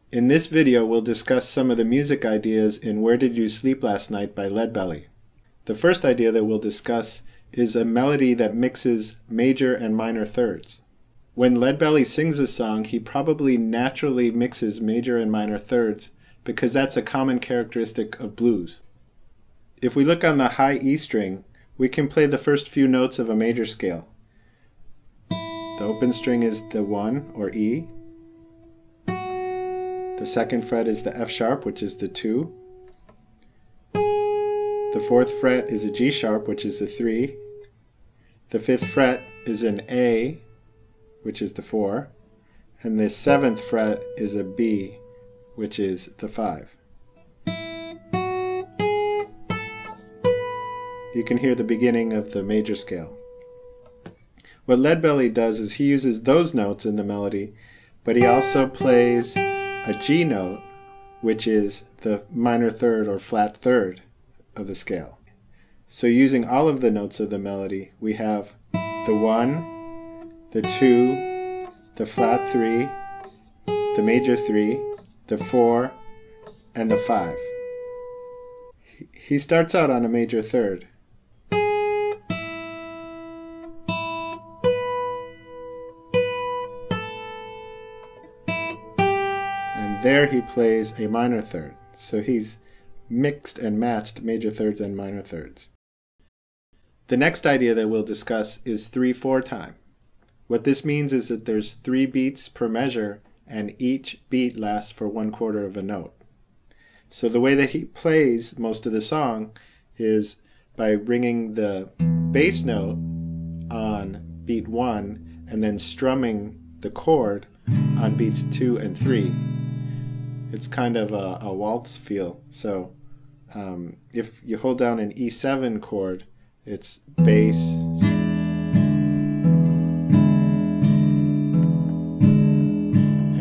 In this video, we'll discuss some of the music ideas in Where Did You Sleep Last Night by Leadbelly. The first idea that we'll discuss is a melody that mixes major and minor thirds. When Leadbelly sings a song, he probably naturally mixes major and minor thirds because that's a common characteristic of blues. If we look on the high E string, we can play the first few notes of a major scale. The open string is the 1 or E. The second fret is the F sharp, which is the 2. The fourth fret is a G sharp, which is the 3. The fifth fret is an A, which is the 4. And the seventh fret is a B, which is the 5. You can hear the beginning of the major scale. What Leadbelly does is he uses those notes in the melody, but he also plays a G note, which is the minor third or flat third of the scale. So using all of the notes of the melody, we have the 1, the 2, the flat 3, the major 3, the 4, and the 5. He starts out on a major third. There he plays a minor third, so he's mixed and matched major thirds and minor thirds. The next idea that we'll discuss is 3/4 time. What this means is that there's 3 beats per measure and each beat lasts for 1/4 of a note. So the way that he plays most of the song is by ringing the bass note on beat 1 and then strumming the chord on beats 2 and 3. It's kind of a waltz feel. So if you hold down an E7 chord, it's bass,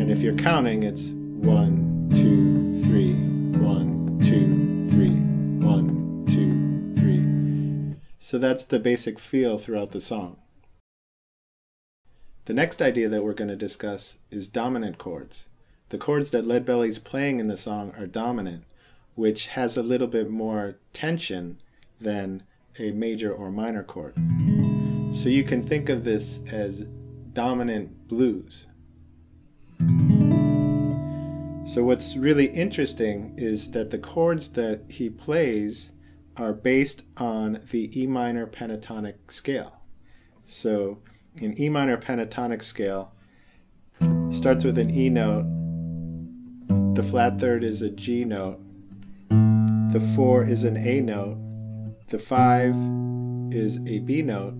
and if you're counting, it's 1, 2, 3, 1, 2, 3, 1, 2, 3. So that's the basic feel throughout the song. The next idea that we're going to discuss is dominant chords. The chords that Leadbelly's playing in the song are dominant, which has a little bit more tension than a major or minor chord. So you can think of this as dominant blues. So what's really interesting is that the chords that he plays are based on the E minor pentatonic scale. So in E minor pentatonic scale, starts with an E note. The flat third is a G note, the 4 is an A note, the 5 is a B note,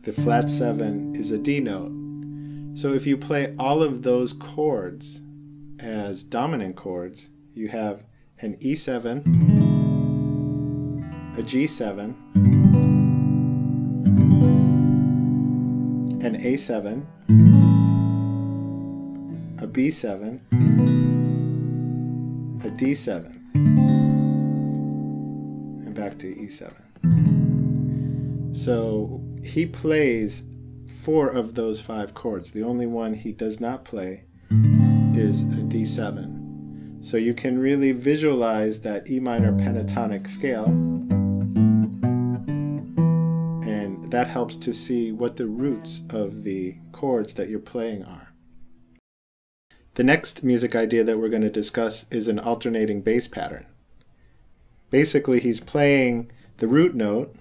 the flat 7 is a D note. So if you play all of those chords as dominant chords, you have an E7, a G7, an A7, a B7, a D7, and back to E7. So he plays 4 of those 5 chords. The only one he does not play is a D7. So you can really visualize that E minor pentatonic scale, and that helps to see what the roots of the chords that you're playing are. The next music idea that we're going to discuss is an alternating bass pattern. Basically, he's playing the root note,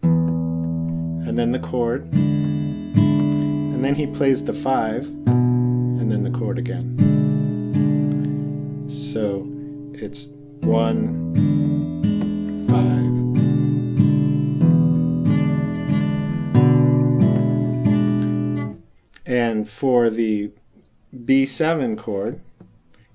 and then the chord, and then he plays the 5, and then the chord again. So it's 1, 5. And for the B7 chord,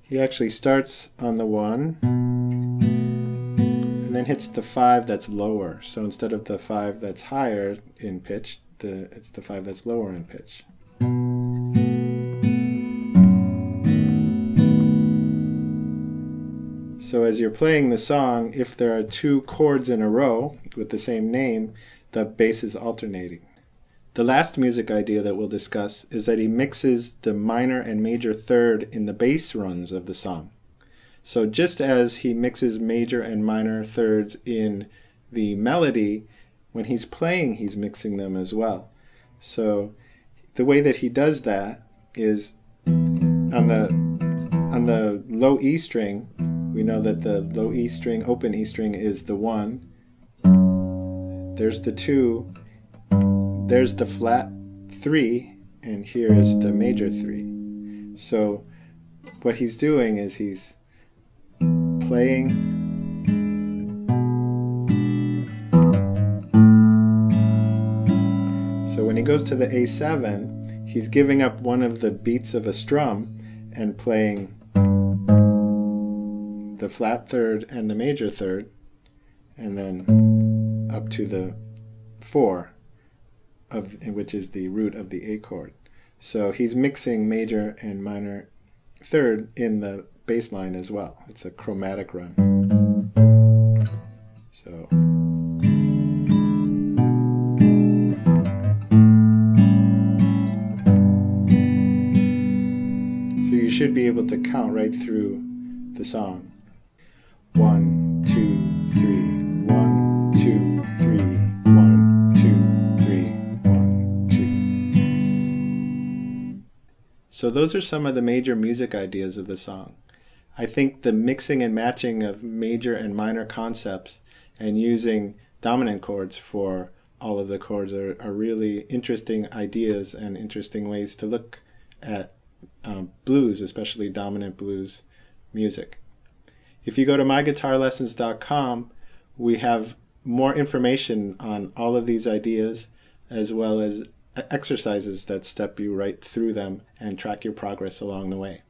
he actually starts on the 1 and then hits the 5 that's lower. So instead of the 5 that's higher in pitch, it's the 5 that's lower in pitch. So as you're playing the song, if there are 2 chords in a row with the same name, the bass is alternating. The last music idea that we'll discuss is that he mixes the minor and major third in the bass runs of the song. So just as he mixes major and minor thirds in the melody, when he's playing, he's mixing them as well. So the way that he does that is on the low E string, we know that the low E string, open E string is the 1. There's the 2. There's the flat 3, and here is the major 3. So what he's doing is he's playing so when he goes to the A7, he's giving up one of the beats of a strum and playing the flat third and the major third, and then up to the 4, which is the root of the A chord. So he's mixing major and minor third in the bass line as well. It's a chromatic run. So you should be able to count right through the song. 1, 2, 3, 1, 2, 3, 1, 2, 3, 1, 2. So those are some of the major music ideas of the song. I think the mixing and matching of major and minor concepts and using dominant chords for all of the chords are really interesting ideas and interesting ways to look at blues, especially dominant blues music. If you go to myguitarlessons.com, we have more information on all of these ideas, as well as exercises that step you right through them and track your progress along the way.